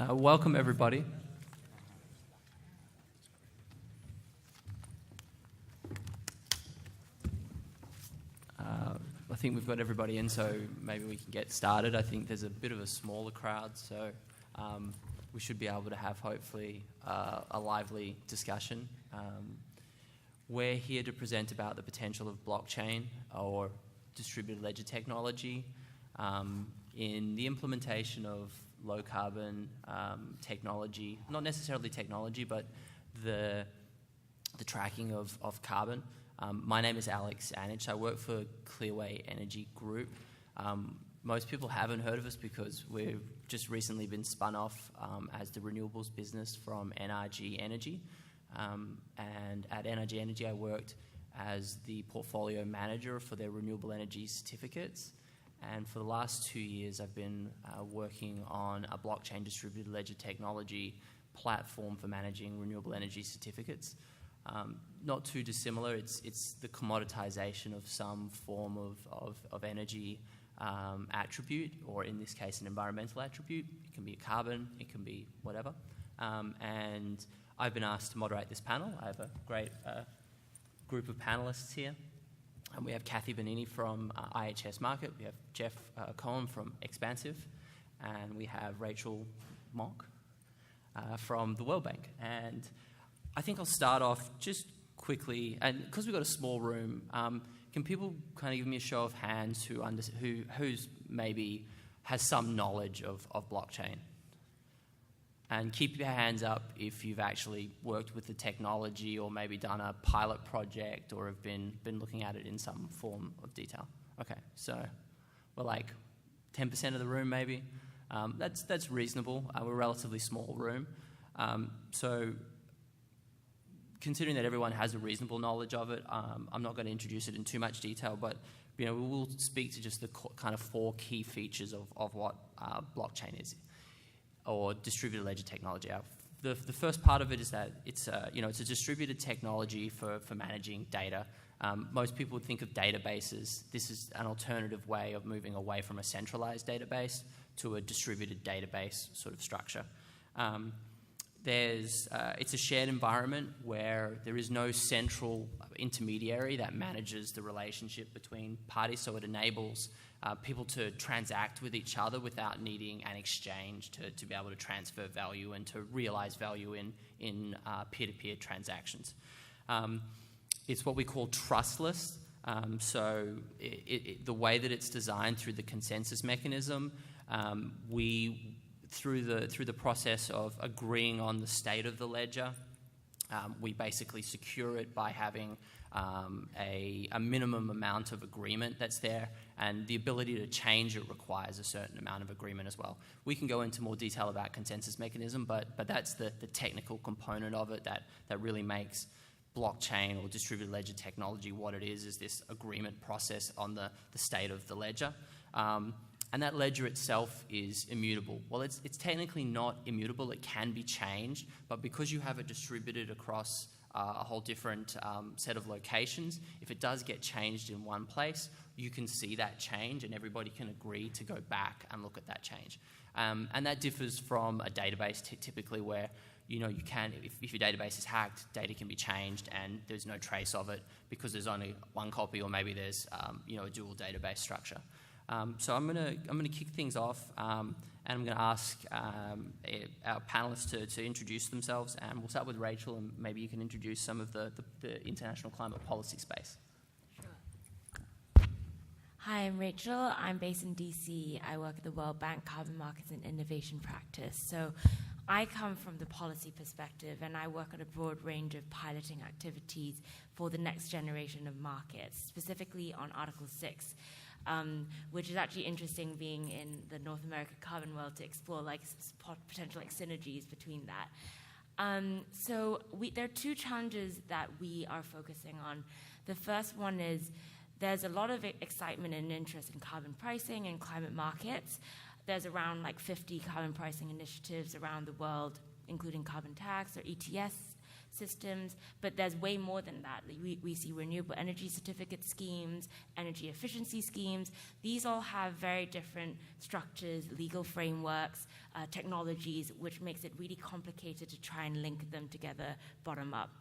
Welcome, everybody. I think we've got everybody in, so maybe we can get started. I think there's a bit of a smaller crowd, so we should be able to have, hopefully, a lively discussion. We're here to present about the potential of blockchain or distributed ledger technology in the implementation of low-carbon technology, not necessarily technology, but the tracking of carbon. My name is Alex Anich. I work for Clearway Energy Group. Most people haven't heard of us because we've just recently been spun off as the renewables business from NRG Energy. And at NRG Energy, I worked as the portfolio manager for their renewable energy certificates. And for the last 2 years, I've been working on a blockchain distributed ledger technology platform for managing renewable energy certificates. Not too dissimilar. It's the commoditization of some form of energy attribute, or in this case, an environmental attribute. It can be carbon, it can be whatever. And I've been asked to moderate this panel. I have a great group of panelists here. And we have Kathy Bonini from IHS Markit. We have Jeff Cohen from Expansive. And we have Rachel Mock from the World Bank. And I think I'll start off just quickly, and because we've got a small room, can people kind of give me a show of hands who's maybe has some knowledge of blockchain? And keep your hands up if you've actually worked with the technology or maybe done a pilot project or have been looking at it in some form of detail. Okay, so we're like 10% of the room maybe. That's reasonable. We're a relatively small room. So considering that everyone has a reasonable knowledge of it, I'm not going to introduce it in too much detail, but we will speak to just the kind of 4 key features of what blockchain is, or distributed ledger technology. The first part of it is that it's a distributed technology for managing data. Most people would think of databases. This is an alternative way of moving away from a centralized database to a distributed database sort of structure. It's a shared environment where there is no central intermediary that manages the relationship between parties, so it enables people to transact with each other without needing an exchange to be able to transfer value and to realize value in peer-to-peer transactions. It's what we call trustless. So the way that it's designed through the consensus mechanism, through the process of agreeing on the state of the ledger, we basically secure it by having a minimum amount of agreement that's there, and the ability to change it requires a certain amount of agreement as well. We can go into more detail about consensus mechanism, but that's the technical component of it that really makes blockchain or distributed ledger technology what it is this agreement process on the state of the ledger. And that ledger itself is immutable. Well, it's technically not immutable. It can be changed, but because you have it distributed across a whole different set of locations, if it does get changed in one place, you can see that change and everybody can agree to go back and look at that change. And that differs from a database typically where you can, if your database is hacked, data can be changed and there's no trace of it because there's only one copy, or maybe there's a dual database structure. So I'm gonna kick things off, and I'm gonna ask our panelists to introduce themselves, and we'll start with Rachel, and maybe you can introduce some of the international climate policy space. Sure. Hi, I'm Rachel. I'm based in DC. I work at the World Bank Carbon Markets and Innovation Practice. So I come from the policy perspective, and I work on a broad range of piloting activities for the next generation of markets, specifically on Article 6. Which is actually interesting, being in the North American carbon world, to explore potential synergies between that. So there are 2 challenges that we are focusing on. The first one is there's a lot of excitement and interest in carbon pricing and climate markets. There's around 50 carbon pricing initiatives around the world, including carbon tax or ETS systems, but there's way more than that. We see renewable energy certificate schemes, energy efficiency schemes. These all have very different structures, legal frameworks, technologies, which makes it really complicated to try and link them together bottom up.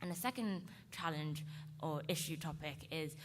And the second challenge or issue topic is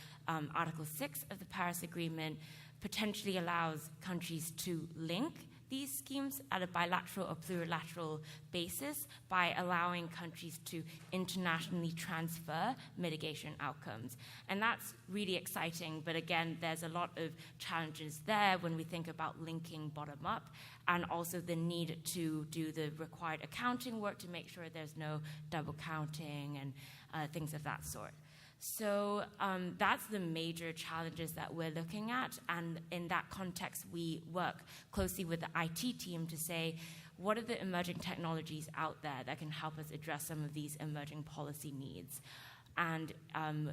Article 6 of the Paris Agreement potentially allows countries to link these schemes at a bilateral or plurilateral basis by allowing countries to internationally transfer mitigation outcomes. And that's really exciting, but again, there's a lot of challenges there when we think about linking bottom up, and also the need to do the required accounting work to make sure there's no double counting and things of that sort. So that's the major challenges that we're looking at, and in that context, we work closely with the IT team to say, what are the emerging technologies out there that can help us address some of these emerging policy needs? And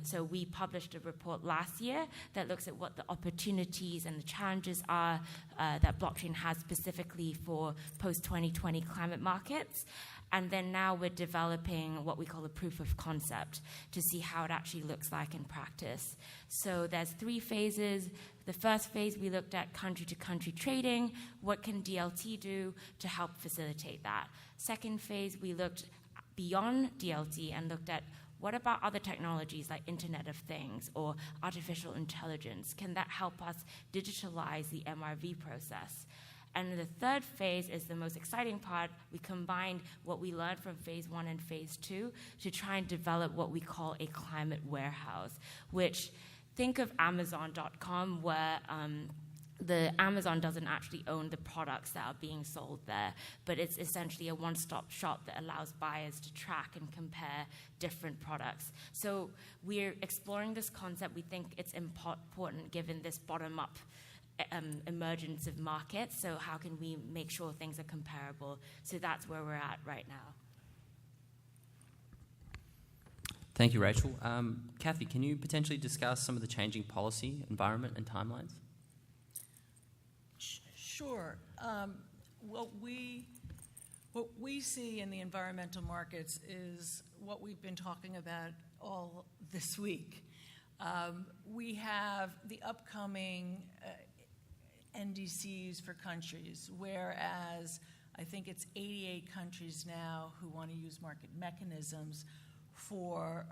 so we published a report last year that looks at what the opportunities and the challenges are that blockchain has specifically for post-2020 climate markets. And then now we're developing what we call a proof of concept to see how it actually looks like in practice. So there's 3 phases. The first phase, we looked at country-to-country trading. What can DLT do to help facilitate that? Second phase, we looked beyond DLT and looked at what about other technologies like Internet of Things or artificial intelligence? Can that help us digitalize the MRV process? And the third phase is the most exciting part. We combined what we learned from phase 1 and phase 2 to try and develop what we call a climate warehouse, which think of Amazon.com, where the Amazon doesn't actually own the products that are being sold there, but it's essentially a one-stop shop that allows buyers to track and compare different products. So we're exploring this concept. We think it's important given this bottom-up emergence of markets. So how can we make sure things are comparable? So that's where we're at right now. Thank you, Rachel. Kathy, can you potentially discuss some of the changing policy environment and timelines? Sure. What we see in the environmental markets is what we've been talking about all this week. We have the upcoming NDCs for countries, whereas I think it's 88 countries now who want to use market mechanisms for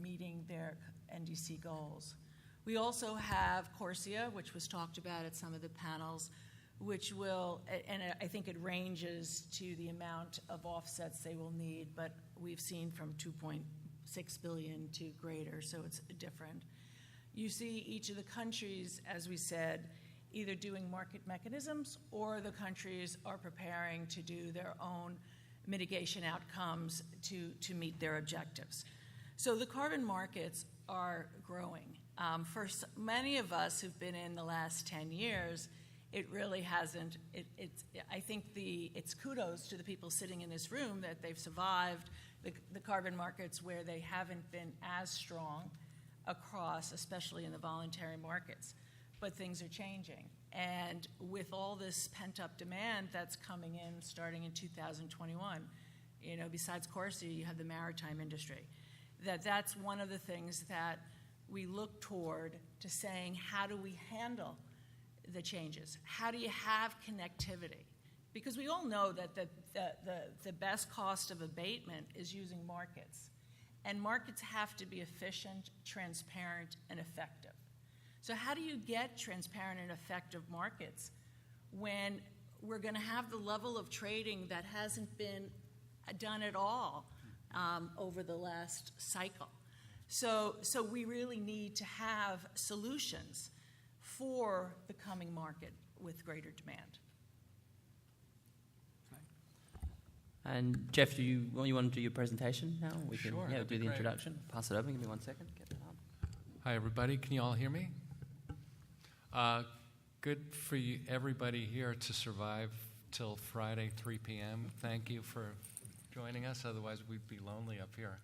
meeting their NDC goals. We also have Corsia, which was talked about at some of the panels, which will, and I think it ranges to the amount of offsets they will need, but we've seen from 2.6 billion to greater, so it's different. You see each of the countries, as we said, either doing market mechanisms or the countries are preparing to do their own mitigation outcomes to meet their objectives. So the carbon markets are growing. For many of us who've been in the last 10 years, it really hasn't. I think it's kudos to the people sitting in this room that they've survived the carbon markets where they haven't been as strong across, especially in the voluntary markets. But things are changing. And with all this pent-up demand that's coming in starting in 2021, besides Corsia, you have the maritime industry. That's one of the things that we look toward to saying, how do we handle the changes? How do you have connectivity? Because we all know that the best cost of abatement is using markets. And markets have to be efficient, transparent, and effective. So how do you get transparent and effective markets when we're going to have the level of trading that hasn't been done at all over the last cycle? So we really need to have solutions for the coming market with greater demand. And Jeff, do you want to do your presentation now? We can Sure, do the introduction. Pass it over. Give me 1 second. Get that up. Hi, everybody. Can you all hear me? Good for you, everybody here to survive till Friday, 3 p.m. Thank you for joining us. Otherwise, we'd be lonely up here.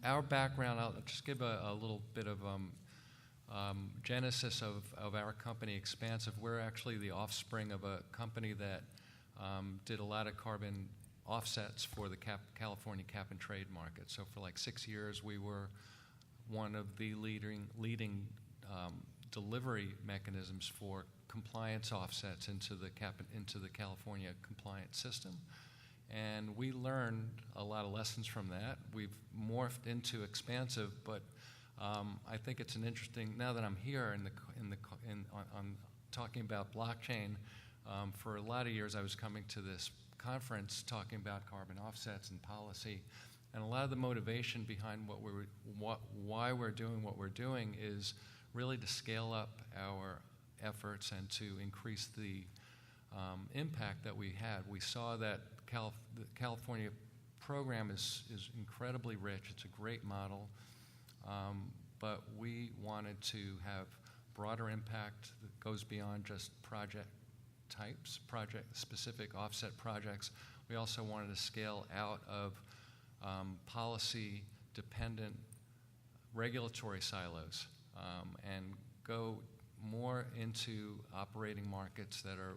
Our background, I'll just give a little bit of genesis of our company, Expansive. We're actually the offspring of a company that did a lot of carbon offsets for the California cap-and-trade market. So for like 6 years, we were one of the leading delivery mechanisms for compliance offsets into the California compliance system. And we learned a lot of lessons from that. We've morphed into expansive, but I think it's an interesting, now that I'm here on talking about blockchain, for a lot of years I was coming to this conference talking about carbon offsets and policy, and a lot of the motivation behind why we're doing what we're doing is really to scale up our efforts and to increase the impact that we had. We saw that the California program is incredibly rich. It's a great model, but we wanted to have broader impact that goes beyond just project types, project-specific offset projects. We also wanted to scale out of policy-dependent regulatory silos and go more into operating markets that are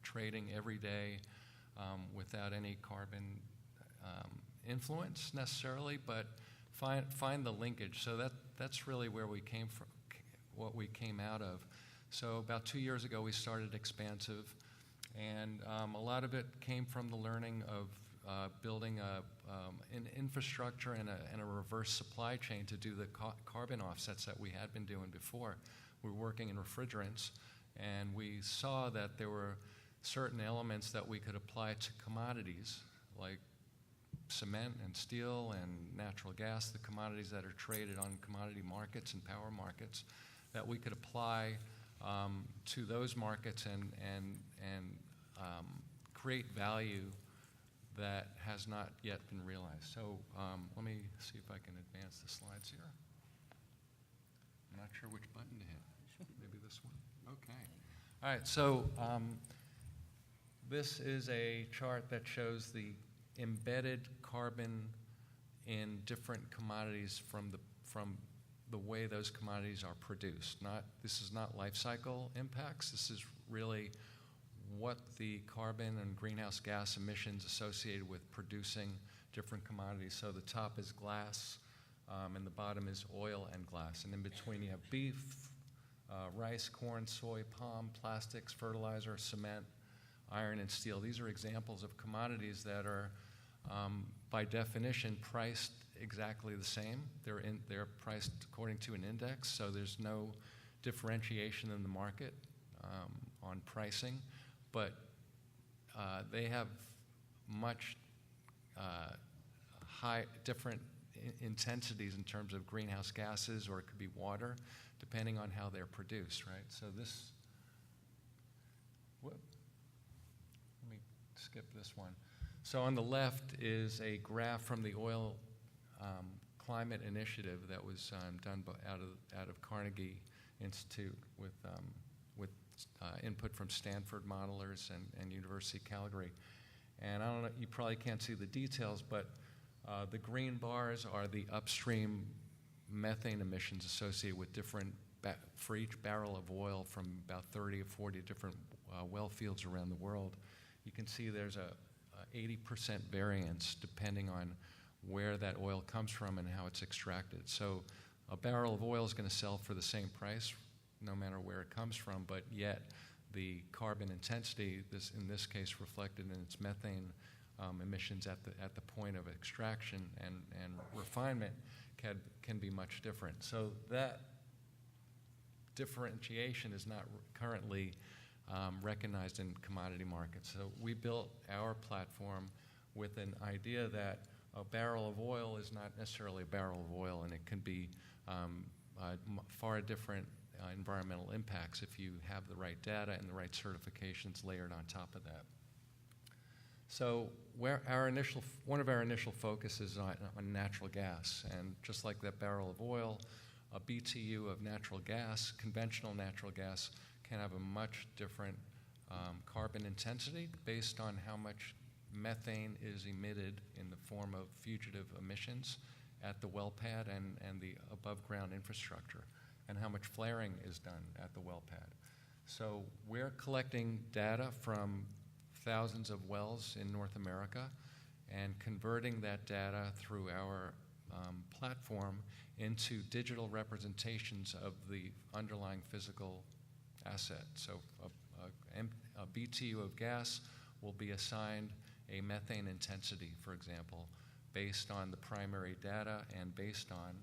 trading every day without any carbon influence necessarily, but find the linkage. So that's really where we came from, what we came out of. So about 2 years ago, we started Expansive, and a lot of it came from the learning of building an infrastructure and a reverse supply chain to do the carbon offsets that we had been doing before. We were working in refrigerants, and we saw that there were certain elements that we could apply to commodities like cement and steel and natural gas, the commodities that are traded on commodity markets and power markets, that we could apply to those markets and create value that has not yet been realized. So let me see if I can advance the slides here. I'm not sure which button to hit. Maybe this one? Okay. All right, so this is a chart that shows the embedded carbon in different commodities from the way those commodities are produced. This is not life cycle impacts. This is really what the carbon and greenhouse gas emissions associated with producing different commodities. So the top is glass, and the bottom is oil and glass. And in between you have beef, rice, corn, soy, palm, plastics, fertilizer, cement, iron, and steel. These are examples of commodities that are, by definition, priced exactly the same. They're priced according to an index, so there's no differentiation in the market on pricing, but they have much different intensities in terms of greenhouse gases, or it could be water, depending on how they're produced, right? So this, let me skip this one. So on the left is a graph from the Oil Climate Initiative that was done out of Carnegie Institute with input from Stanford modelers and University of Calgary. And I don't know, you probably can't see the details, but the green bars are the upstream methane emissions associated with different, for each barrel of oil from about 30 or 40 different well fields around the world. You can see there's a 80% variance depending on where that oil comes from and how it's extracted. So a barrel of oil is going to sell for the same price no matter where it comes from, but yet the carbon intensity, in this case reflected in its methane emissions at the point of extraction and refinement, can be much different. So that differentiation is not currently recognized in commodity markets. So we built our platform with an idea that a barrel of oil is not necessarily a barrel of oil, and it can be far different environmental impacts if you have the right data and the right certifications layered on top of that. So one of our initial focuses on natural gas, and just like that barrel of oil, a BTU of natural gas, conventional natural gas, can have a much different carbon intensity based on how much methane is emitted in the form of fugitive emissions at the well pad and the above ground infrastructure, and how much flaring is done at the well pad. So we're collecting data from thousands of wells in North America and converting that data through our platform into digital representations of the underlying physical asset. So a BTU of gas will be assigned a methane intensity, for example, based on the primary data and based on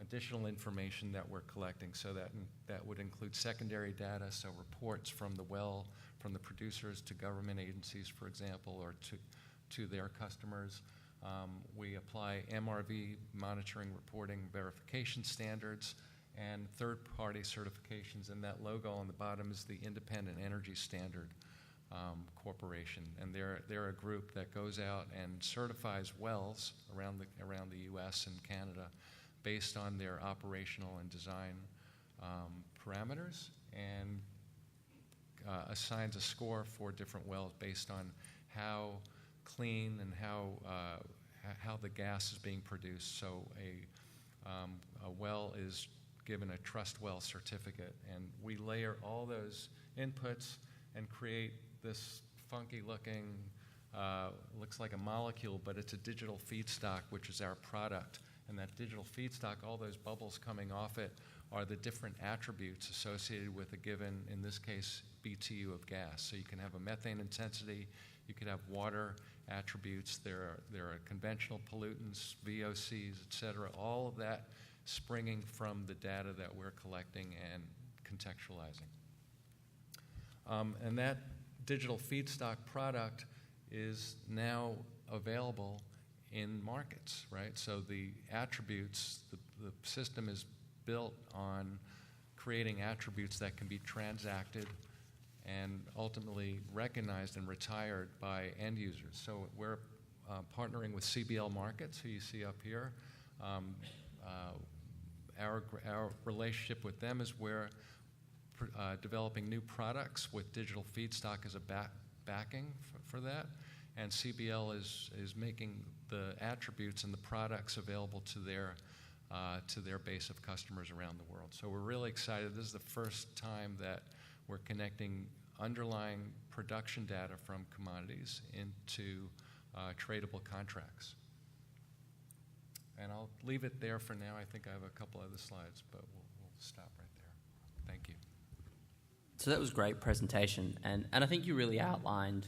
additional information that we're collecting. So that would include secondary data, so reports from the well, from the producers to government agencies, for example, or to their customers. We apply MRV, monitoring, reporting, verification standards, and third-party certifications. And that logo on the bottom is the Independent Energy Standard Corporation, and they're a group that goes out and certifies wells around the U.S. and Canada based on their operational and design parameters, and assigns a score for different wells based on how clean and how the gas is being produced. So a well is given a Trust Well certificate, and we layer all those inputs and create this funky-looking, looks like a molecule, but it's a digital feedstock, which is our product. And that digital feedstock, all those bubbles coming off it, are the different attributes associated with a given, in this case, BTU of gas. So you can have a methane intensity, you could have water attributes, there are conventional pollutants, VOCs, et cetera, all of that springing from the data that we're collecting and contextualizing. And that digital feedstock product is now available in markets, right? So the attributes, the system is built on creating attributes that can be transacted and ultimately recognized and retired by end users. So we're partnering with CBL Markets, who you see up here. Our relationship with them is we're developing new products with digital feedstock as a backing for that, and CBL is making the attributes and the products available to their base of customers around the world. So we're really excited. This is the first time that we're connecting underlying production data from commodities into tradable contracts. And I'll leave it there for now. I think I have a couple other slides, but we'll stop right there. Thank you. So that was a great presentation, and I think you really outlined,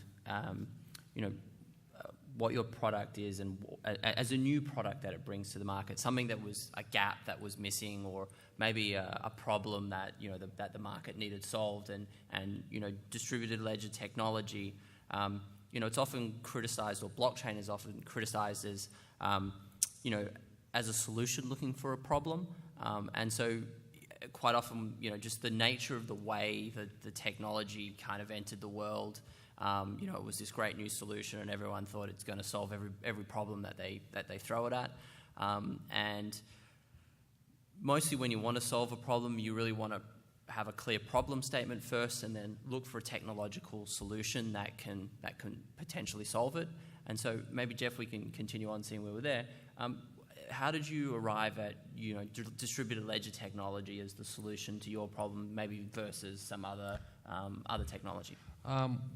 what your product is and as a new product that it brings to the market, something that was a gap that was missing, or maybe a problem that that the market needed solved, and distributed ledger technology. It's often criticized, or blockchain is often criticized as as a solution looking for a problem, and so quite often, just the nature of the way that the technology kind of entered the world, it was this great new solution, and everyone thought it's going to solve every problem that they throw it at. And mostly, when you want to solve a problem, you really want to have a clear problem statement first, and then look for a technological solution that can potentially solve it. And so, maybe Jeff, we can continue on seeing where we're there. How did you arrive at distributed ledger technology as the solution to your problem, maybe versus some other technology?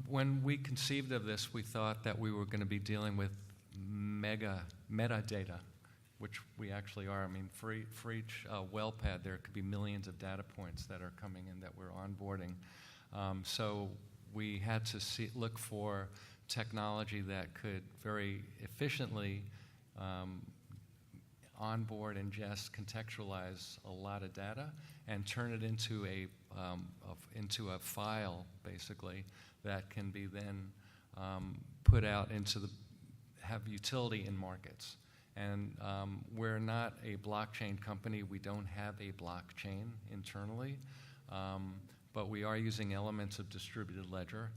When we conceived of this, we thought that we were going to be dealing with metadata, which we actually are. I mean, for each well pad, there could be millions of data points that are coming in that we're onboarding. So we had to look for technology that could very efficiently onboard, ingest, contextualize a lot of data, and turn it into a file, basically, that can be then put out have utility in markets. And we're not a blockchain company. We don't have a blockchain internally, but we are using elements of distributed ledger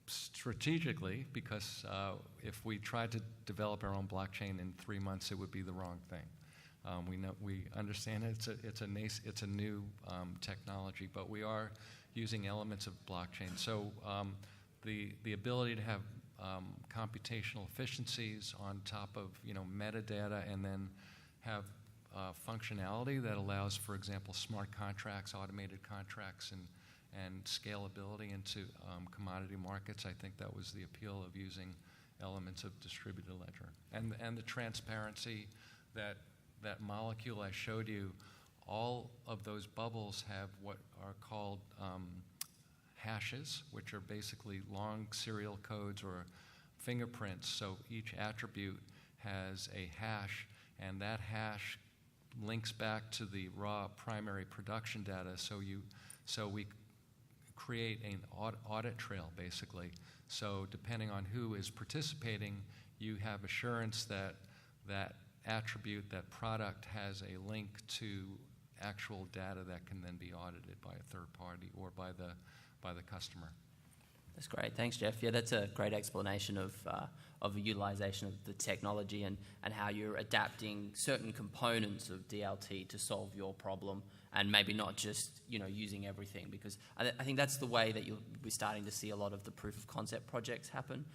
strategically, because if we tried to develop our own blockchain in 3 months, it would be the wrong thing. We understand it's a new technology, but we are using elements of blockchain. So the ability to have computational efficiencies on top of metadata, and then have functionality that allows, for example, smart contracts, automated contracts, and scalability into commodity markets. I think that was the appeal of using elements of distributed ledger. And the transparency, that molecule I showed you, all of those bubbles have what are called hashes, which are basically long serial codes or fingerprints. So each attribute has a hash, and that hash links back to the raw primary production data. So we create an audit trail, basically. So depending on who is participating, you have assurance that that attribute, that product, has a link to actual data that can then be audited by a third party or by the customer. That's great. Thanks, Jeff. Yeah, that's a great explanation of the utilization of the technology and how you're adapting certain components of DLT to solve your problem, and maybe not just using everything, because I think that's the way that we're starting to see a lot of the proof of concept projects happen.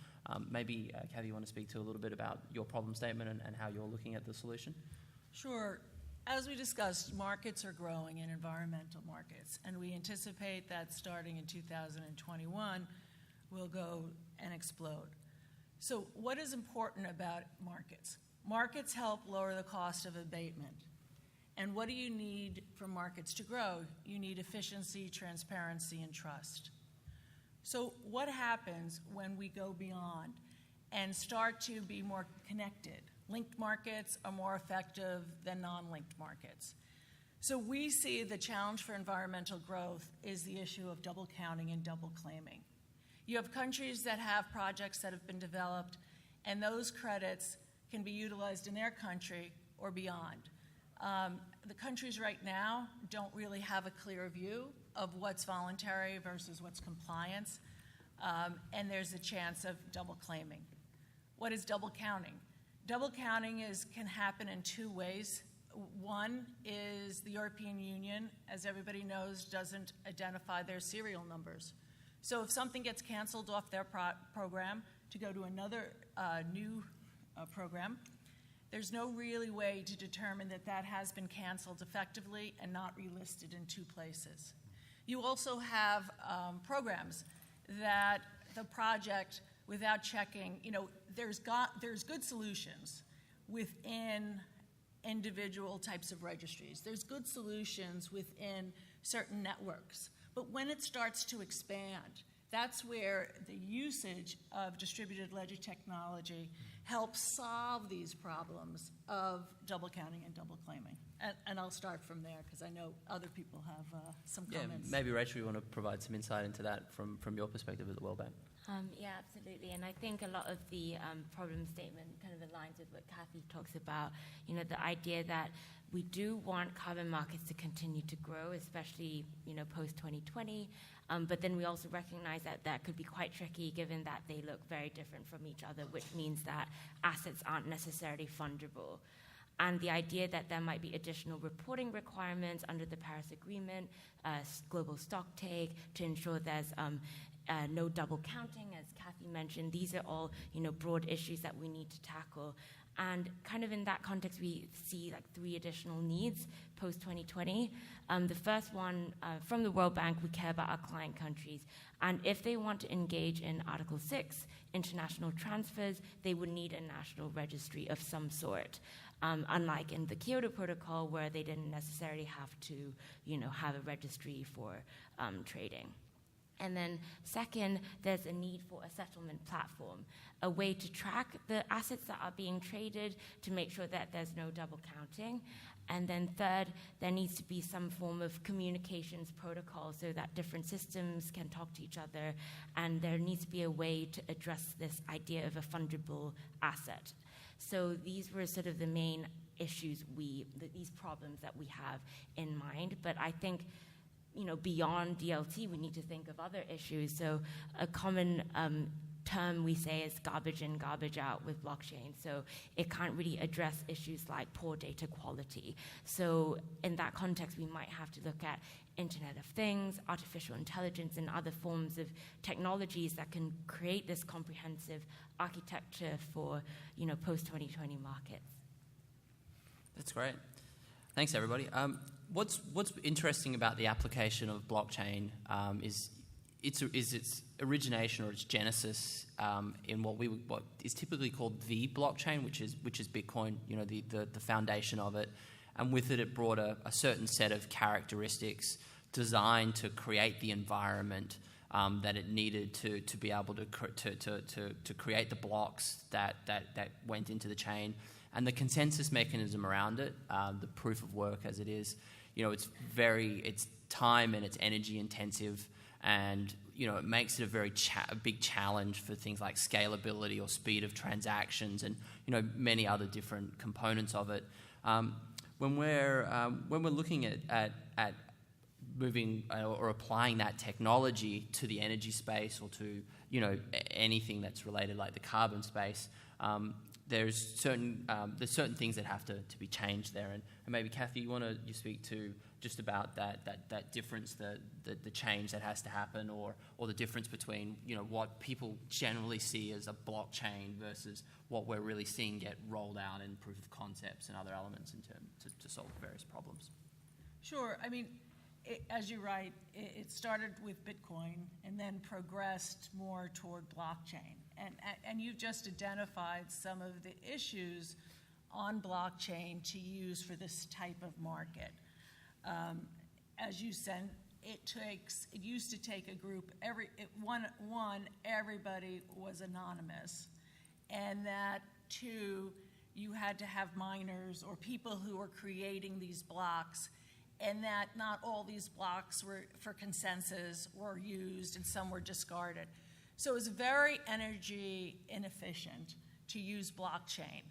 Maybe, Kathy, you want to speak to a little bit about your problem statement and how you're looking at the solution? Sure. As we discussed, markets are growing in environmental markets, and we anticipate that starting in 2021 will go and explode. So what is important about markets? Markets help lower the cost of abatement. And what do you need for markets to grow? You need efficiency, transparency, and trust. So what happens when we go beyond and start to be more connected? Linked markets are more effective than non-linked markets. So we see the challenge for environmental growth is the issue of double counting and double claiming. You have countries that have projects that have been developed, and those credits can be utilized in their country or beyond. The countries right now don't really have a clear view of what's voluntary versus what's compliance, and there's a chance of double claiming. What is double counting? Double counting can happen in two ways. One is the European Union, as everybody knows, doesn't identify their serial numbers. So if something gets canceled off their program to go to another new program, there's no really way to determine that has been canceled effectively and not relisted in two places. You also have programs that the project, without checking, there's good solutions within individual types of registries. There's good solutions within certain networks. But when it starts to expand, that's where the usage of distributed ledger technology helps solve these problems of double counting and double claiming. And I'll start from there because I know other people have some comments. Yeah, maybe Rachel, you want to provide some insight into that from your perspective at the World Bank? Yeah, absolutely. And I think a lot of the problem statement kind of aligns with what Kathy talks about, the idea that we do want carbon markets to continue to grow, especially, post-2020. But then we also recognize that could be quite tricky given that they look very different from each other, which means that assets aren't necessarily fungible. And the idea that there might be additional reporting requirements under the Paris Agreement, global stock take, to ensure there's no double counting, as Kathy mentioned. These are all, broad issues that we need to tackle. And kind of in that context, we see like 3 additional needs post-2020. The first one, from the World Bank, we care about our client countries. And if they want to engage in Article 6, international transfers, they would need a national registry of some sort. Unlike in the Kyoto Protocol, where they didn't necessarily have to, have a registry for trading. And then second, there's a need for a settlement platform, a way to track the assets that are being traded to make sure that there's no double counting. And then third, there needs to be some form of communications protocol so that different systems can talk to each other. And there needs to be a way to address this idea of a fungible asset. So these were sort of the main issues these problems that we have in mind. But I think beyond DLT, we need to think of other issues. So a common term we say is garbage in, garbage out with blockchain. So it can't really address issues like poor data quality. So in that context, we might have to look at Internet of Things, artificial intelligence, and other forms of technologies that can create this comprehensive architecture for, post-2020 markets. That's great. Thanks, everybody. what's interesting about the application of blockchain is its origination or its genesis in what is typically called the blockchain, which is Bitcoin. The foundation of it, and with it brought a certain set of characteristics designed to create the environment that it needed to be able to create the blocks that went into the chain, and the consensus mechanism around it, the proof of work as it is. It's time and it's energy intensive, and it makes it a very big challenge for things like scalability or speed of transactions, and many other different components of it. When we're looking at moving or applying that technology to the energy space or to anything that's related like the carbon space, there's certain things that have to be changed there, and maybe Kathy, you speak to just about that difference, the change that has to happen, or the difference between what people generally see as a blockchain versus what we're really seeing get rolled out in proof of concepts and other elements in terms to solve various problems. Sure. I mean, as you're right, it started with Bitcoin and then progressed more toward blockchain. And you've just identified some of the issues on blockchain to use for this type of market. As you said, it used to take a group, everybody was anonymous, and that two, you had to have miners or people who were creating these blocks, and that not all these blocks were for consensus were used and some were discarded. So it was very energy inefficient to use blockchain,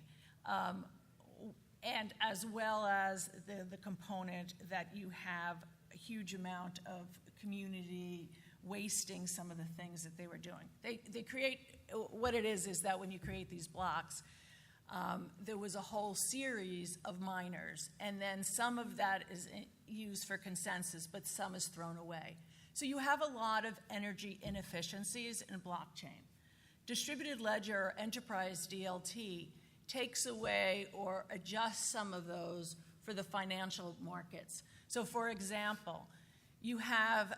and as well as the component that you have a huge amount of community wasting some of the things that they were doing. They create, what it is that when you create these blocks, there was a whole series of miners, and then some of that is used for consensus, but some is thrown away. So you have a lot of energy inefficiencies in blockchain. Distributed ledger or enterprise DLT takes away or adjusts some of those for the financial markets. So for example, you have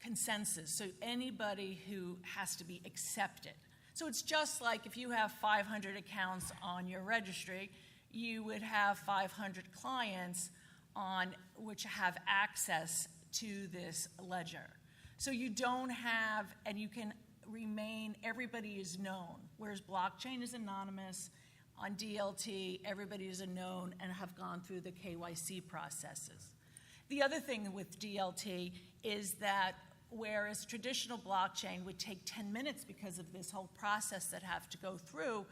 consensus, so anybody who has to be accepted. So it's just like if you have 500 accounts on your registry, you would have 500 clients on which have access to this ledger. So you don't have, and you can remain, everybody is known, whereas blockchain is anonymous. On DLT, everybody is a known and have gone through the KYC processes. The other thing with DLT is that whereas traditional blockchain would take 10 minutes because of this whole process that have to go through,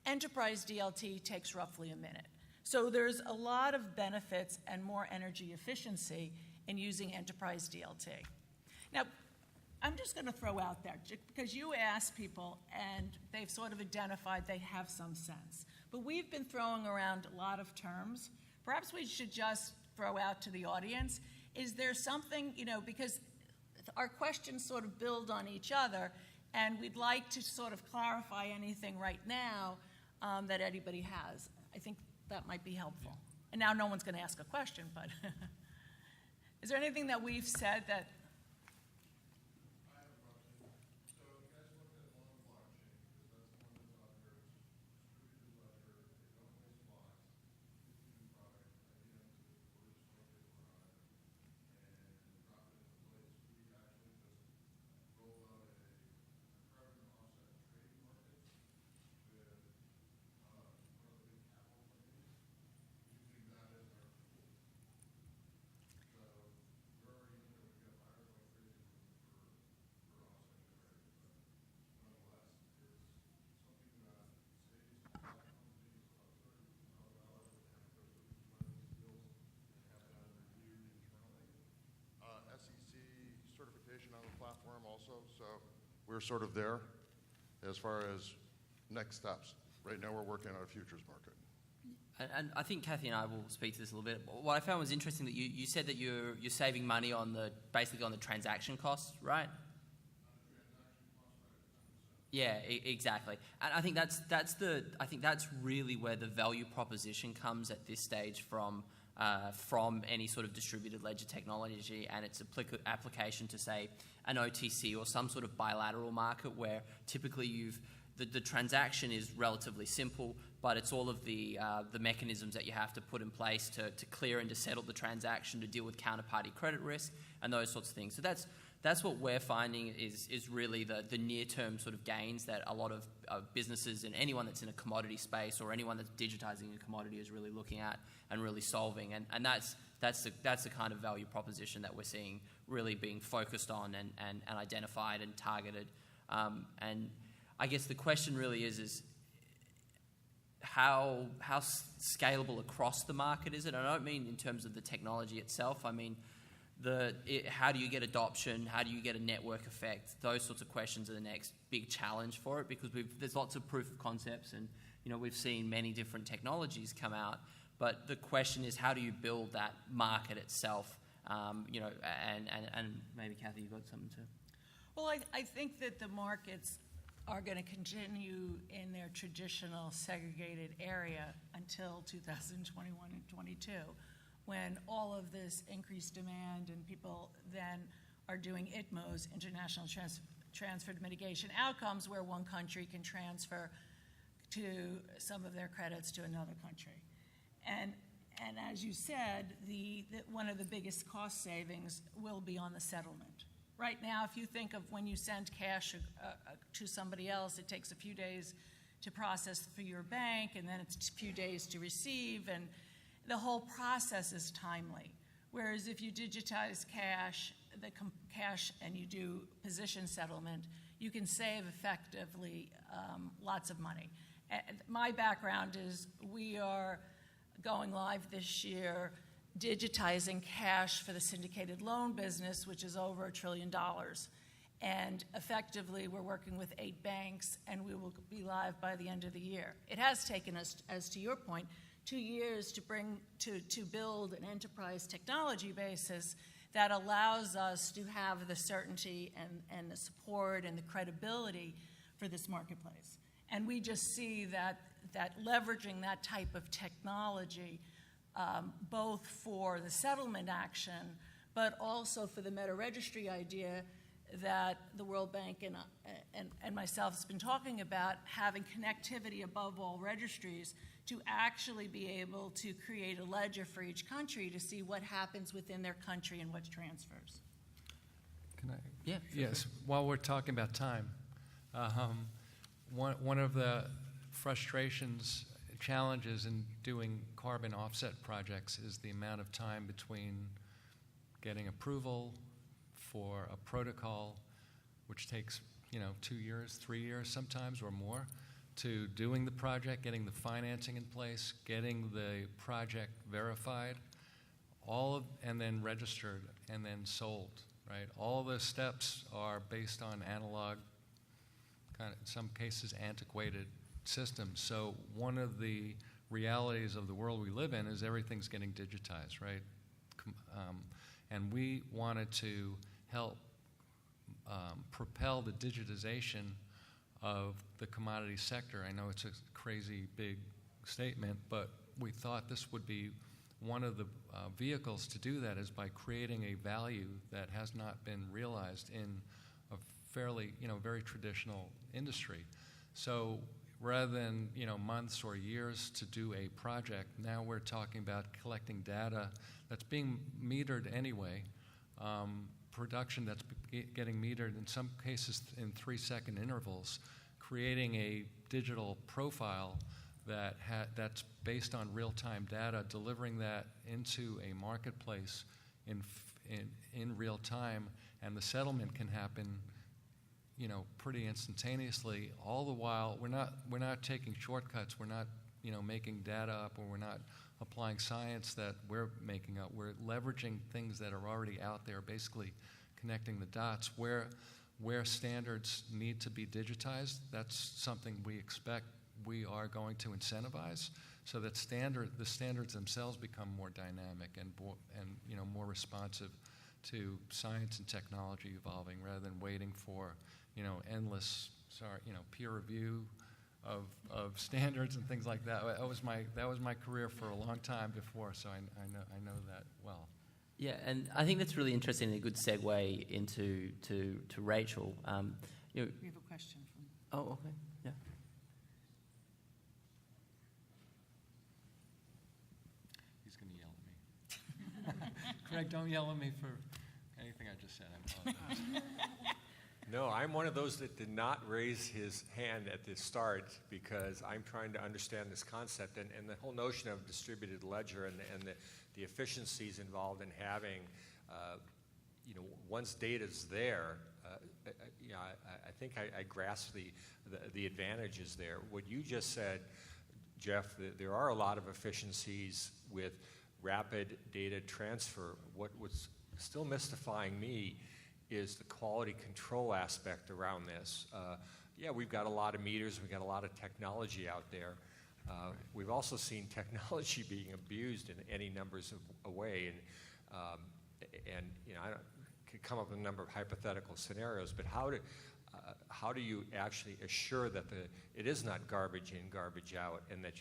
enterprise DLT takes roughly a minute. So there's a lot of benefits and more energy efficiency in using enterprise DLT. Now, I'm just going to throw out there, because you ask people and they've sort of identified they have some sense. But we've been throwing around a lot of terms. Perhaps we should just throw out to the audience, is there something, because our questions sort of build on each other, and we'd like to sort of clarify anything right now that anybody has. I think that might be helpful. And now no one's going to ask a question, but is there anything that we've said that... On the platform also, so we're sort of there as far as next steps. Right now we're working on a futures market. And I think Kathy and I will speak to this a little bit. What I found was interesting that you said that you're saving money on basically on the transaction costs, right? Yeah, exactly. And I think that's really where the value proposition comes at this stage from from any sort of distributed ledger technology and its application to, say, an OTC or some sort of bilateral market where typically the transaction is relatively simple, but it's all of the mechanisms that you have to put in place to clear and to settle the transaction, to deal with counterparty credit risk and those sorts of things. So that's what we're finding is really the near-term sort of gains that a lot of businesses and anyone that's in a commodity space or anyone that's digitizing a commodity is really looking at and really solving. And that's the kind of value proposition that we're seeing really being focused on and identified and targeted. And I guess the question really is how scalable across the market is it? I don't mean in terms of the technology itself. I mean how do you get adoption? How do you get a network effect? Those sorts of questions are the next big challenge for it, because there's lots of proof of concepts, and we've seen many different technologies come out. But the question is, how do you build that market itself? And maybe Kathy, you've got something to. Well, I think that the markets are going to continue in their traditional segregated area until 2021 and 22. When all of this increased demand and people then are doing ITMOs, international transferred mitigation outcomes, where one country can transfer to some of their credits to another country. And as you said, one of the biggest cost savings will be on the settlement. Right now, if you think of when you send cash to somebody else, it takes a few days to process for your bank, and then it's a few days to receive, and the whole process is timely. Whereas if you digitize cash, and you do position settlement, you can save effectively lots of money. My background is we are going live this year digitizing cash for the syndicated loan business, which is over $1 trillion. And effectively, we're working with 8 banks, and we will be live by the end of the year. It has taken us, as to your point, 2 years to build an enterprise technology basis that allows us to have the certainty and the support and the credibility for this marketplace. And we just see that leveraging that type of technology, both for the settlement action, but also for the meta-registry idea that the World Bank and myself has been talking about, having connectivity above all registries to actually be able to create a ledger for each country to see what happens within their country and what transfers. Can I? Yeah. Yes. While we're talking about time, one of the frustrations, challenges in doing carbon offset projects is the amount of time between getting approval for a protocol, which takes 2 years, 3 years sometimes or more, to doing the project, getting the financing in place, getting the project verified, and then registered and then sold, right? All those steps are based on analog, kind of, in some cases, antiquated systems. So one of the realities of the world we live in is everything's getting digitized, right? And we wanted to help propel the digitization of the commodity sector. I know it's a crazy big statement, but we thought this would be one of the vehicles to do that, is by creating a value that has not been realized in a fairly, very traditional industry. So rather than, months or years to do a project, now we're talking about collecting data that's being metered anyway, production that's getting metered in some cases in 3-second intervals, creating a digital profile that's based on real-time data, delivering that into a marketplace in real time, and the settlement can happen, pretty instantaneously. All the while, we're not taking shortcuts. We're not, making data up, or we're not applying science that we're making up. We're leveraging things that are already out there, basically connecting the dots. Where standards need to be digitized, that's something we expect we are going to incentivize, so that the standards themselves become more dynamic and more responsive to science and technology evolving, rather than waiting for endless peer review of standards and things like that. That was my career for a long time before, so I know that well. Yeah, and I think that's really interesting and a good segue into to Rachel. We have a question from... Oh, okay, yeah. He's going to yell at me. Craig, don't yell at me for anything I just said. I apologize. No, I'm one of those that did not raise his hand at the start because I'm trying to understand this concept and the whole notion of distributed ledger and the efficiencies involved in having, once data's there, I think I grasp the advantages there. What you just said, Jeff, there are a lot of efficiencies with rapid data transfer. What was still mystifying me is the quality control aspect around this. We've got a lot of meters, we've got a lot of technology out there. We've also seen technology being abused in any numbers of ways, and I could come up with a number of hypothetical scenarios. But how do you actually assure that it is not garbage in, garbage out, and that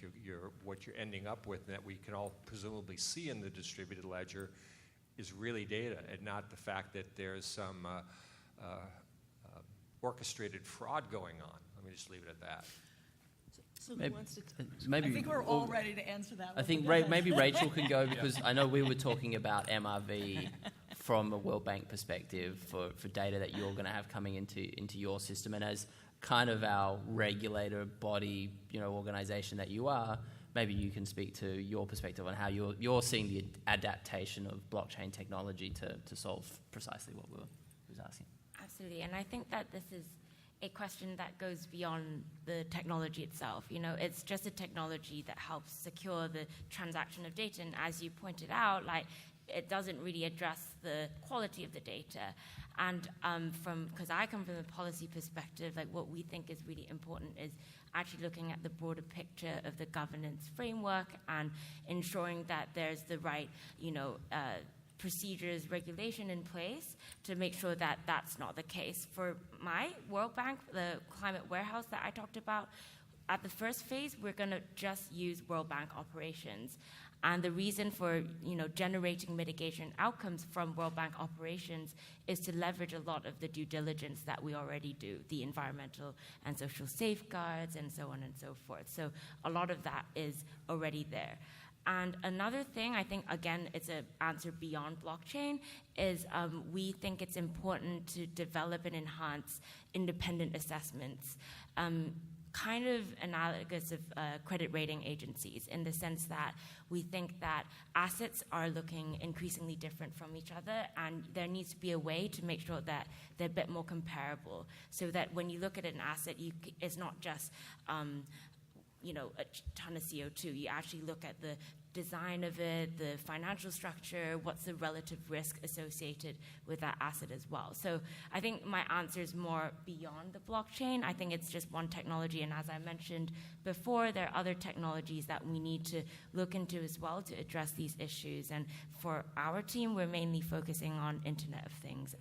what you're ending up with, and that we can all presumably see in the distributed ledger, is really data, and not the fact that there's some orchestrated fraud going on. Let me just leave it at that. So who Maybe- wants to... Maybe I think we're all ready to answer that one. I think Go ahead. maybe Rachel can go, because I know we were talking about MRV from a World Bank perspective for data that you're going to have coming into your system, and as kind of our regulator body, organization that you are, maybe you can speak to your perspective on how you're seeing the adaptation of blockchain technology to solve precisely what we was asking. Absolutely, and I think that this is a question that goes beyond the technology itself. It's just a technology that helps secure the transaction of data, and as you pointed out, it doesn't really address the quality of the data. And because I come from a policy perspective, what we think is really important is actually looking at the broader picture of the governance framework and ensuring that there's the right, procedures, regulation in place to make sure that that's not the case. For my World Bank, the climate warehouse that I talked about, at the first phase, we're going to just use World Bank operations. And the reason for generating mitigation outcomes from World Bank operations is to leverage a lot of the due diligence that we already do, the environmental and social safeguards and so on and so forth. So a lot of that is already there. And another thing, I think, again, it's an answer beyond blockchain, is we think it's important to develop and enhance independent assessments, kind of analogous of credit rating agencies, in the sense that we think that assets are looking increasingly different from each other, and there needs to be a way to make sure that they're a bit more comparable, so that when you look at an asset, it's not just a ton of CO2. You actually look at the design of it, the financial structure, what's the relative risk associated with that asset as well. So I think my answer is more beyond the blockchain. I think it's just one technology, and as I mentioned before, there are other technologies that we need to look into as well to address these issues. And for our team, we're mainly focusing on Internet of Things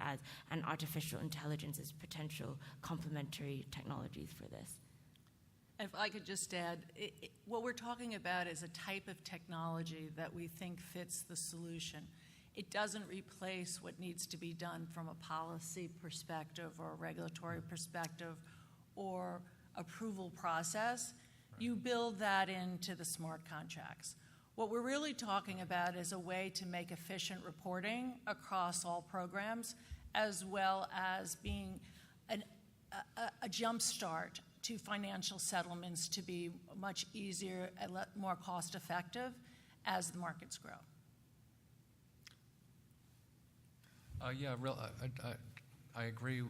and artificial intelligence as potential complementary technologies for this. If I could just add, what we're talking about is a type of technology that we think fits the solution. It doesn't replace what needs to be done from a policy perspective or a regulatory perspective or approval process. Right. You build that into the smart contracts. What we're really talking about is a way to make efficient reporting across all programs, as well as being a jump start to financial settlements to be much easier and more cost effective as the markets grow. I agree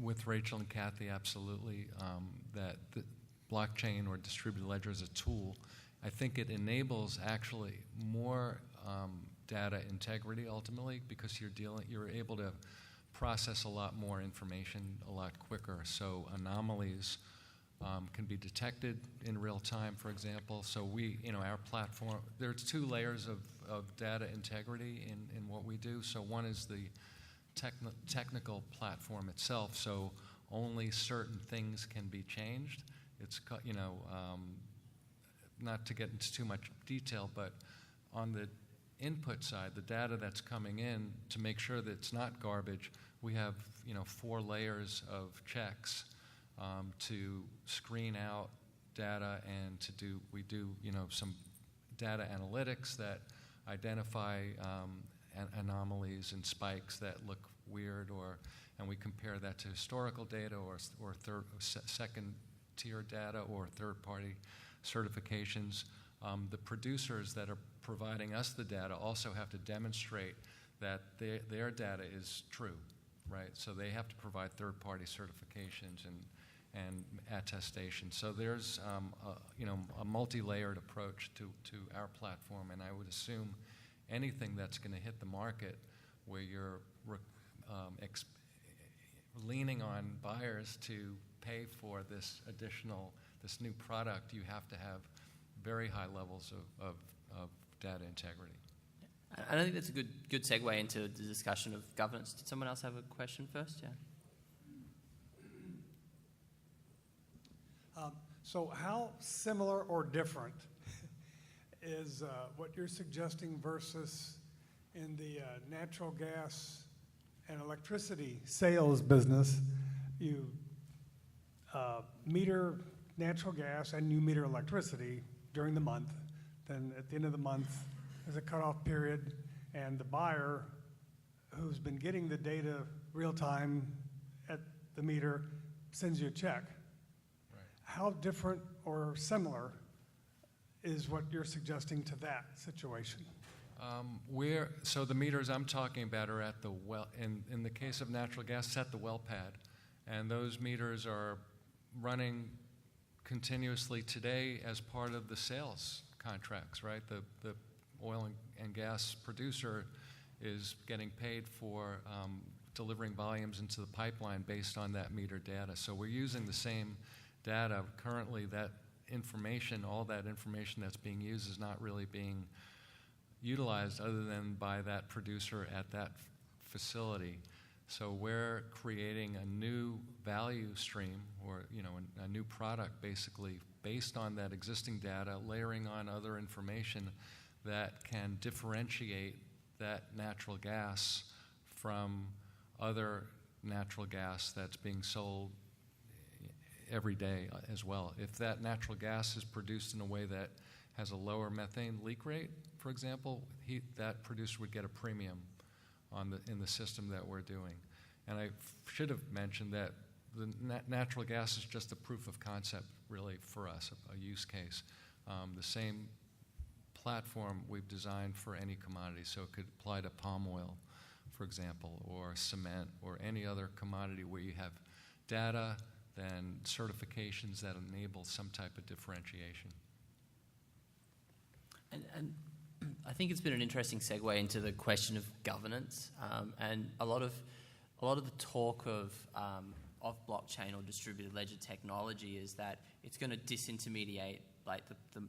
with Rachel and Kathy absolutely that the blockchain or distributed ledger is a tool. I think it enables actually more data integrity ultimately, because you're able to process a lot more information a lot quicker. So anomalies can be detected in real time, for example. So our platform, there's two layers of data integrity in what we do. So one is the technical platform itself. So only certain things can be changed. It's, not to get into too much detail, but on the input side, the data that's coming in, to make sure that it's not garbage, we have 4 layers of checks to screen out data, and we do some data analytics that identify anomalies and spikes that look weird, and we compare that to historical data or second tier data or third-party certifications. The producers that are providing us the data also have to demonstrate that their data is true, right? So they have to provide third-party certifications and attestation. So there's a multi-layered approach to our platform, and I would assume anything that's going to hit the market where you're leaning on buyers to pay for this new product, you have to have very high levels of data integrity. I think that's a good segue into the discussion of governance. Did someone else have a question first? Yeah. So how similar or different is what you're suggesting versus in the natural gas and electricity sales business? You meter natural gas and you meter electricity during the month. Then at the end of the month, there's a cutoff period, and the buyer who's been getting the data real time at the meter sends you a check. Right. How different or similar is what you're suggesting to that situation? So the meters I'm talking about are at the well. In the case of natural gas, it's at the well pad, and those meters are running continuously today as part of the sales contracts, right? The oil and gas producer is getting paid for delivering volumes into the pipeline based on that meter data. So we're using the same data. Currently, that information, all that information that's being used, is not really being utilized other than by that producer at that facility. So we're creating a new value stream, or a new product, basically based on that existing data, layering on other information that can differentiate that natural gas from other natural gas that's being sold every day as well. If that natural gas is produced in a way that has a lower methane leak rate, for example, that producer would get a premium in the system that we're doing. And I should have mentioned that the natural gas is just a proof of concept, really, for us, a use case. The same platform we've designed for any commodity, so it could apply to palm oil, for example, or cement, or any other commodity where you have data and certifications that enable some type of differentiation. And I think it's been an interesting segue into the question of governance, and a lot of the talk of blockchain or distributed ledger technology is that it's going to disintermediate like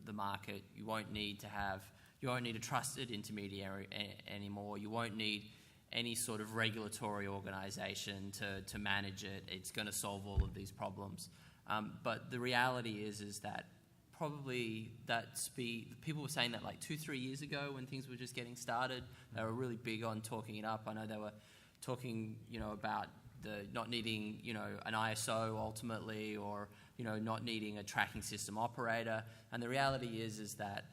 the market. You won't need a trusted intermediary anymore. You won't need any sort of regulatory organization to manage it. It's going to solve all of these problems. But the reality is that probably that speed, people were saying that like 2-3 years ago when things were just getting started, they were really big on talking it up. I know they were talking, about the not needing, an ISO ultimately, or, not needing a tracking system operator. And the reality is that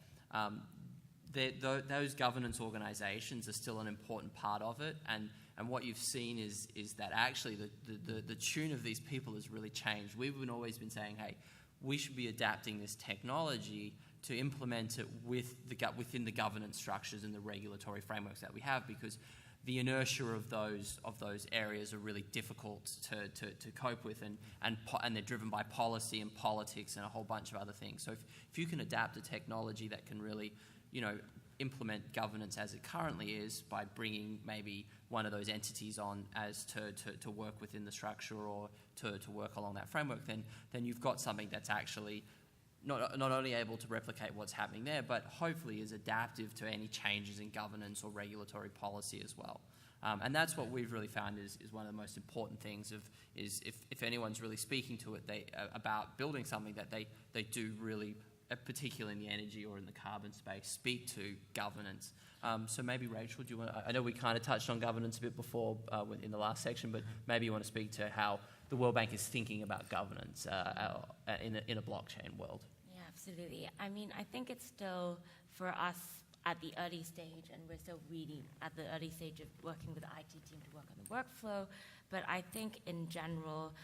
those governance organizations are still an important part of it. And what you've seen is that actually the tune of these people has really changed. We've always been saying, hey, we should be adapting this technology to implement it within the governance structures and the regulatory frameworks that we have, because the inertia of those areas are really difficult to cope with, and they're driven by policy and politics and a whole bunch of other things. So if you can adapt a technology that can really, implement governance as it currently is by bringing maybe one of those entities on as to work within the structure or to work along that framework, then you've got something that's actually not only able to replicate what's happening there, but hopefully is adaptive to any changes in governance or regulatory policy as well. And that's what we've really found is one of the most important things is if anyone's really speaking to it about building something that they do really, particularly in the energy or in the carbon space, speak to governance. So maybe Rachel, do you want? I know we kind of touched on governance a bit before in the last section, but maybe you want to speak to how the World Bank is thinking about governance in a blockchain world. Yeah, absolutely. I mean, I think it's still for us at the early stage, and we're still really at the early stage of working with the IT team to work on the workflow. But I think in general,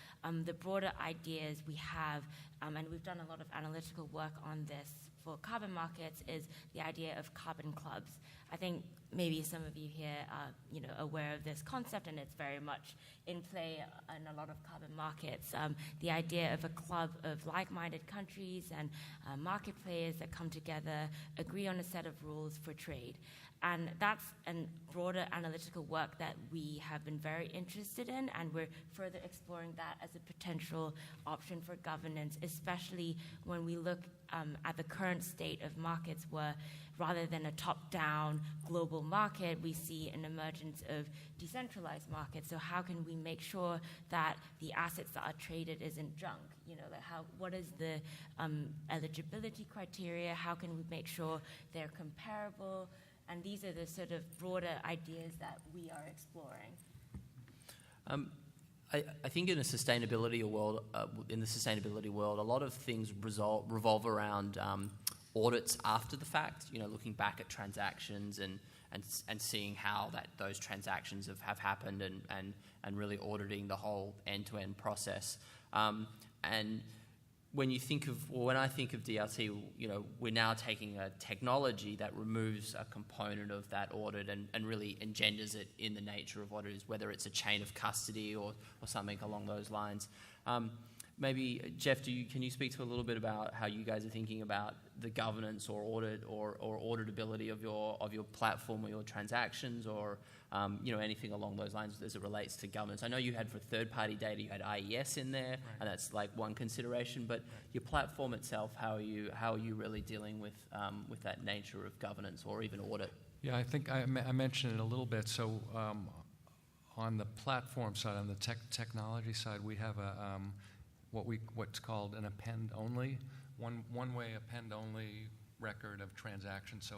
the broader ideas we have, and we've done a lot of analytical work on this for carbon markets, is the idea of carbon clubs. I think maybe some of you here are, aware of this concept, and it's very much in play in a lot of carbon markets. The idea of a club of like-minded countries and market players that come together, agree on a set of rules for trade. And that's a broader analytical work that we have been very interested in, and we're further exploring that as a potential option for governance, especially when we look at the current state of markets where rather than a top-down global market, we see an emergence of decentralized markets. So how can we make sure that the assets that are traded isn't junk? What is the eligibility criteria? How can we make sure they're comparable? And these are the sort of broader ideas that we are exploring. I think in the sustainability world, a lot of things revolve around audits after the fact. Looking back at transactions and seeing how those transactions have happened and really auditing the whole end-to-end process. And when I think of DRT, we're now taking a technology that removes a component of that audit and really engenders it in the nature of what it is, whether it's a chain of custody or something along those lines. Maybe, Jeff, can you speak to a little bit about how you guys are thinking about the governance or audit or auditability of your platform or your transactions or anything along those lines as it relates to governance? I know you had for third-party data, you had IES in there, right, and that's like one consideration. But your platform itself, how are you really dealing with that nature of governance or even audit? Yeah, I think I mentioned it a little bit. So on the platform side, on the technology side, we have what's called an append-only, one-way append-only record of transactions.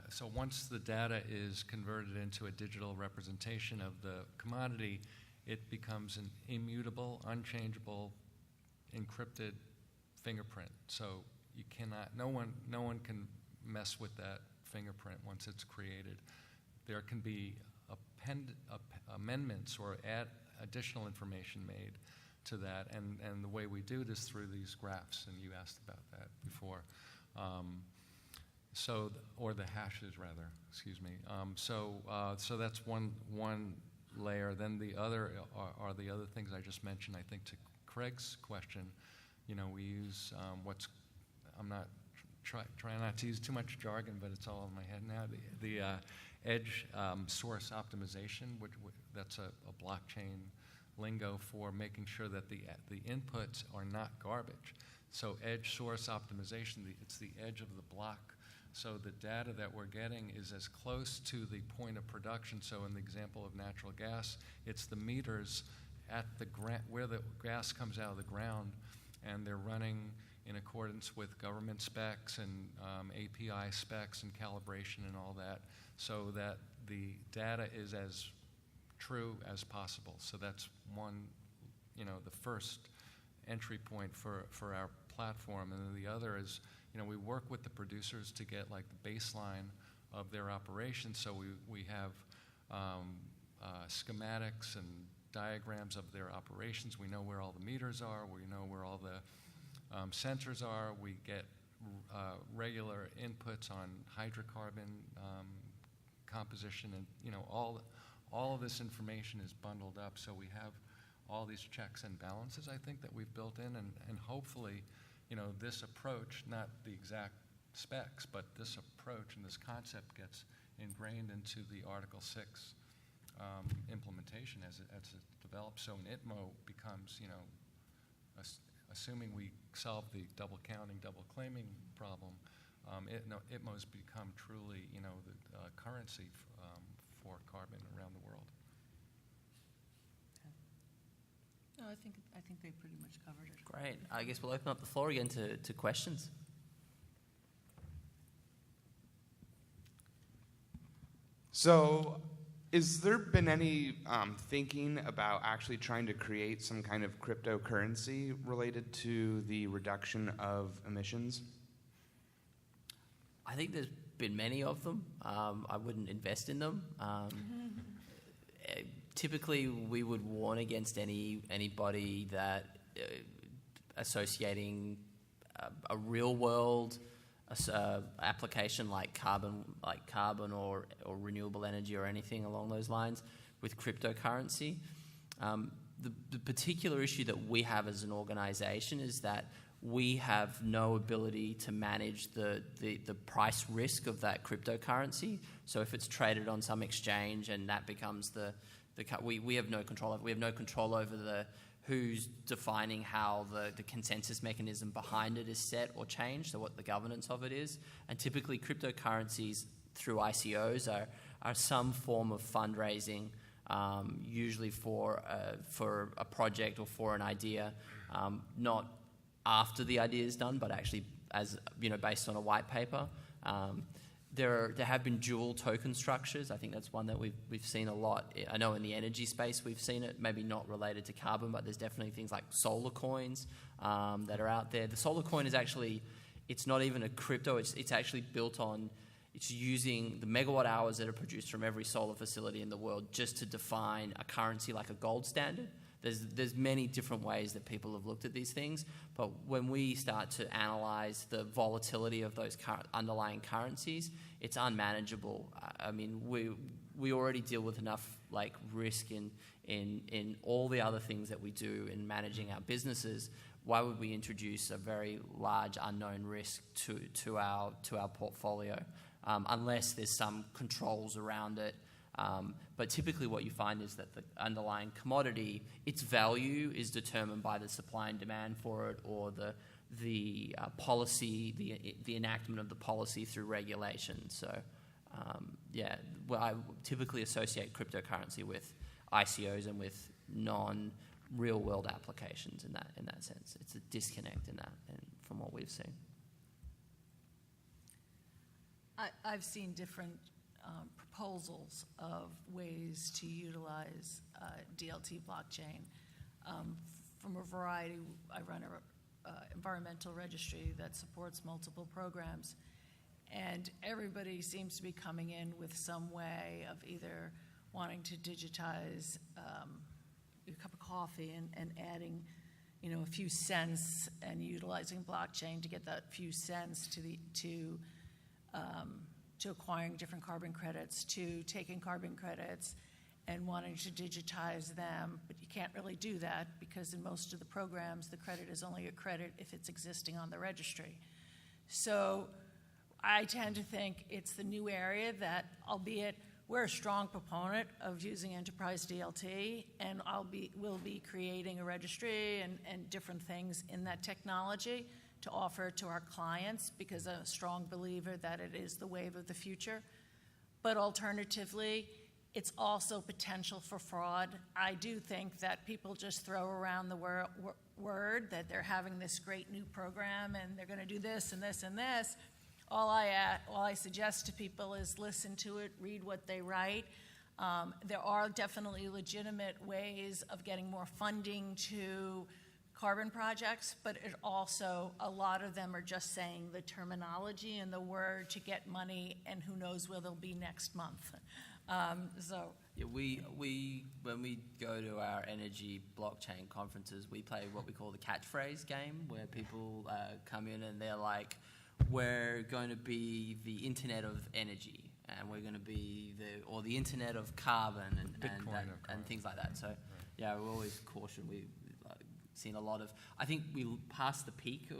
So once the data is converted into a digital representation of the commodity, it becomes an immutable, unchangeable, encrypted fingerprint. So no one can mess with that fingerprint once it's created. There can be amendments or add additional information made to that, and the way we do it is through these graphs, and you asked about that before. Or the hashes rather, excuse me. So that's one layer. Then the other are the other things I just mentioned. I think to Craig's question, we use I'm not trying not to use too much jargon, but it's all in my head now. The edge source optimization, that's a blockchain lingo for making sure that the inputs are not garbage. So edge source optimization, it's the edge of the block. So the data that we're getting is as close to the point of production. So in the example of natural gas, it's the meters at where the gas comes out of the ground, and they're running in accordance with government specs and API specs and calibration and all that, so that the data is as true as possible. So that's one, the first entry point for our platform. And then the other is, we work with the producers to get like the baseline of their operations. So we have schematics and diagrams of their operations. We know where all the meters are. We know where all the sensors are. We get regular inputs on hydrocarbon composition, and all of this information is bundled up. So we have all these checks and balances, I think, that we've built in, and hopefully, this approach, not the exact specs, but this approach and this concept gets ingrained into the Article 6 implementation as it develops. So an ITMO becomes, assuming we solve the double counting, double claiming problem, ITMOs become truly, the currency for carbon around the world. No, I think they pretty much covered it. Great. I guess we'll open up the floor again to questions. So, is there been any thinking about actually trying to create some kind of cryptocurrency related to the reduction of emissions? I think there's been many of them. I wouldn't invest in them. Typically, we would warn against anybody that associating a real world application like carbon or renewable energy or anything along those lines with cryptocurrency. The particular issue that we have as an organization is that we have no ability to manage the price risk of that cryptocurrency. So if it's traded on some exchange and that becomes we have no control over. We have no control over who's defining how the consensus mechanism behind it is set or changed, so what the governance of it is. And typically cryptocurrencies through ICOs are some form of fundraising, usually for a project or for an idea, not after the idea is done, but actually based on a white paper. There have been dual token structures. I think that's one that we've seen a lot. I know in the energy space we've seen it, maybe not related to carbon, but there's definitely things like solar coins that are out there. The solar coin is actually, it's not even a crypto, it's actually built on, it's using the megawatt hours that are produced from every solar facility in the world just to define a currency like a gold standard. There's many different ways that people have looked at these things, but when we start to analyze the volatility of those underlying currencies, it's unmanageable. I mean, we already deal with enough risk in all the other things that we do in managing our businesses. Why would we introduce a very large unknown risk to our portfolio unless there's some controls around it? But typically what you find is that the underlying commodity, its value is determined by the supply and demand for it, or the policy, the enactment of the policy through regulation. So I typically associate cryptocurrency with ICOs and with non-real world applications in that sense. It's a disconnect in that from what we've seen. I've seen different proposals of ways to utilize DLT blockchain from a variety. I run an environmental registry that supports multiple programs, and everybody seems to be coming in with some way of either wanting to digitize a cup of coffee and adding a few cents and utilizing blockchain to get that few cents to acquiring different carbon credits, to taking carbon credits and wanting to digitize them. But you can't really do that because in most of the programs, the credit is only a credit if it's existing on the registry. So I tend to think it's the new area that, albeit we're a strong proponent of using enterprise DLT, and we'll be creating a registry and different things in that technology to offer to our clients, because I'm a strong believer that it is the wave of the future. But alternatively, it's also potential for fraud. I do think that people just throw around the word that they're having this great new program and they're going to do this and this and this. All I suggest to people is listen to it, read what they write. There are definitely legitimate ways of getting more funding to carbon projects, but it also, a lot of them are just saying the terminology and the word to get money, and who knows where they'll be next month. Yeah, we when we go to our energy blockchain conferences, we play what we call the catchphrase game, where people come in and they're like, we're going to be the internet of energy, and we're going to be the internet of carbon and things like that. So yeah, we always caution. We've seen a lot of. I think we passed the peak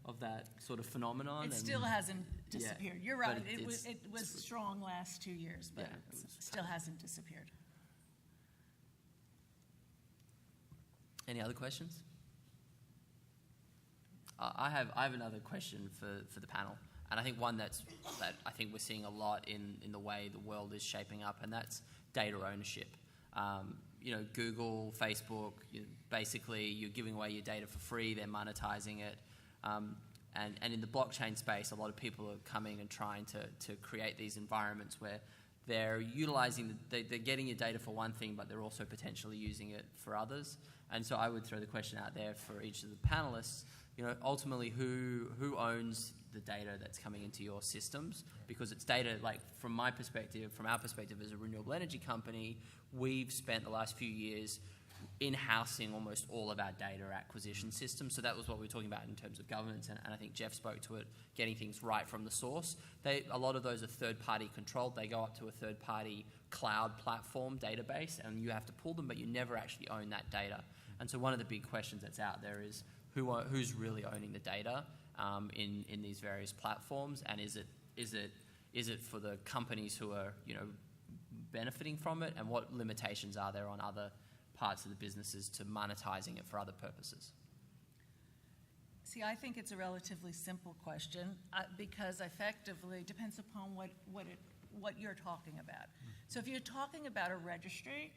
of that sort of phenomenon. It still hasn't disappeared. Yeah, you're right. It was strong last 2 years, but it still hasn't disappeared. Any other questions? I have another question for the panel. And I think one that I think we're seeing a lot in the way the world is shaping up, and that's data ownership. Google, Facebook, basically you're giving away your data for free, they're monetizing it. And in the blockchain space, a lot of people are coming and trying to create these environments where they're utilizing, they're getting your data for one thing, but they're also potentially using it for others. And so I would throw the question out there for each of the panelists, ultimately who owns the data that's coming into your systems? Because it's data, like from our perspective as a renewable energy company, we've spent the last few years in-housing almost all of our data acquisition systems. So that was what we were talking about in terms of governance, and I think Jeff spoke to it, getting things right from the source. A lot of those are third-party controlled. They go up to a third-party cloud platform database, and you have to pull them, but you never actually own that data. And so one of the big questions that's out there is who's really owning the data in these various platforms, and is it for the companies who are benefiting from it, and what limitations are there on other parts of the businesses to monetizing it for other purposes? See, I think it's a relatively simple question because effectively it depends upon what you're talking about. So if you're talking about a registry,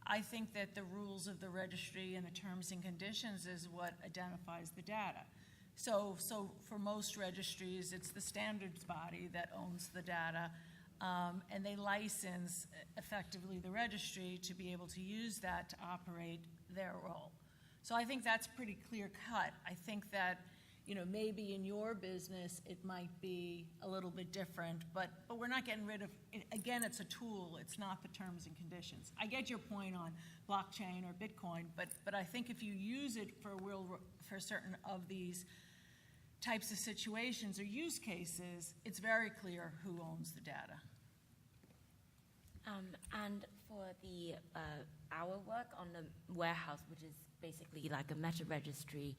I think that the rules of the registry and the terms and conditions is what identifies the data. So for most registries, it's the standards body that owns the data, and they license effectively the registry to be able to use that to operate their role. So I think that's pretty clear cut. I think that maybe in your business it might be a little bit different, but we're not getting rid of it. Again, it's a tool, it's not the terms and conditions. I get your point on blockchain or Bitcoin, but I think if you use it for certain of these types of situations or use cases, it's very clear who owns the data. And for our work on the warehouse, which is basically like a meta registry,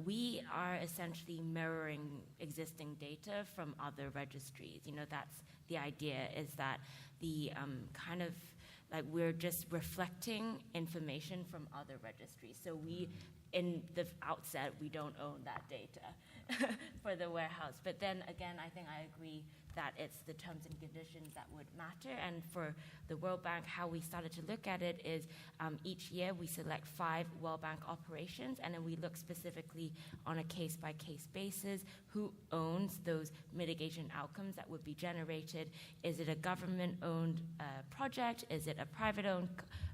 we are essentially mirroring existing data from other registries. That's the idea, is that the kind of like we're just reflecting information from other registries. So in the outset, we don't own that data for the warehouse. But then again, I think I agree that it's the terms and conditions that would matter. And for the World Bank, how we started to look at it is each year we select 5 World Bank operations, and then we look specifically on a case-by-case basis who owns those mitigation outcomes that would be generated. Is it a government-owned project? Is it a private-owned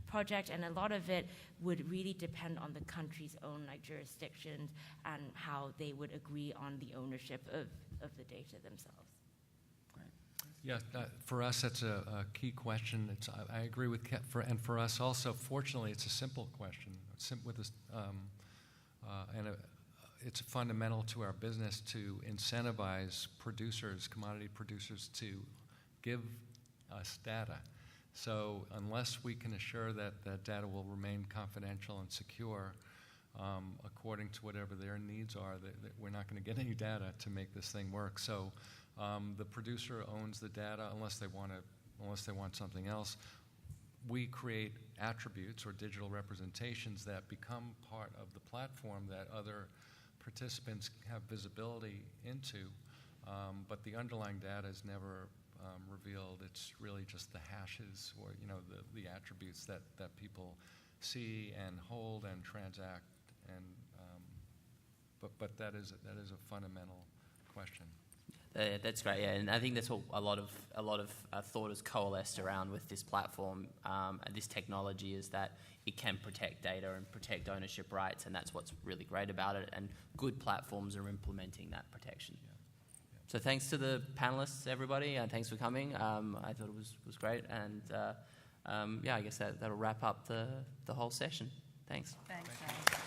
project? And a lot of it would really depend on the country's own jurisdictions and how they would agree on the ownership of the data themselves. Yeah, for us, that's a key question. I agree with Kat, and for us also, fortunately, it's a simple question. It's fundamental to our business to incentivize producers, commodity producers, to give us data. So unless we can assure that that data will remain confidential and secure, according to whatever their needs are, that we're not going to get any data to make this thing work. So the producer owns the data unless they want something else. We create attributes or digital representations that become part of the platform that other participants have visibility into, but the underlying data is never revealed. It's really just the hashes or the attributes that people see and hold and transact, and but that is a fundamental question. That's great, yeah, and I think that's what a lot of thought has coalesced around with this platform and this technology, is that it can protect data and protect ownership rights, and that's what's really great about it. And good platforms are implementing that protection. Yeah. So thanks to the panelists, everybody, and thanks for coming. I thought it was great, and I guess that'll wrap up the whole session. Thanks. Thanks.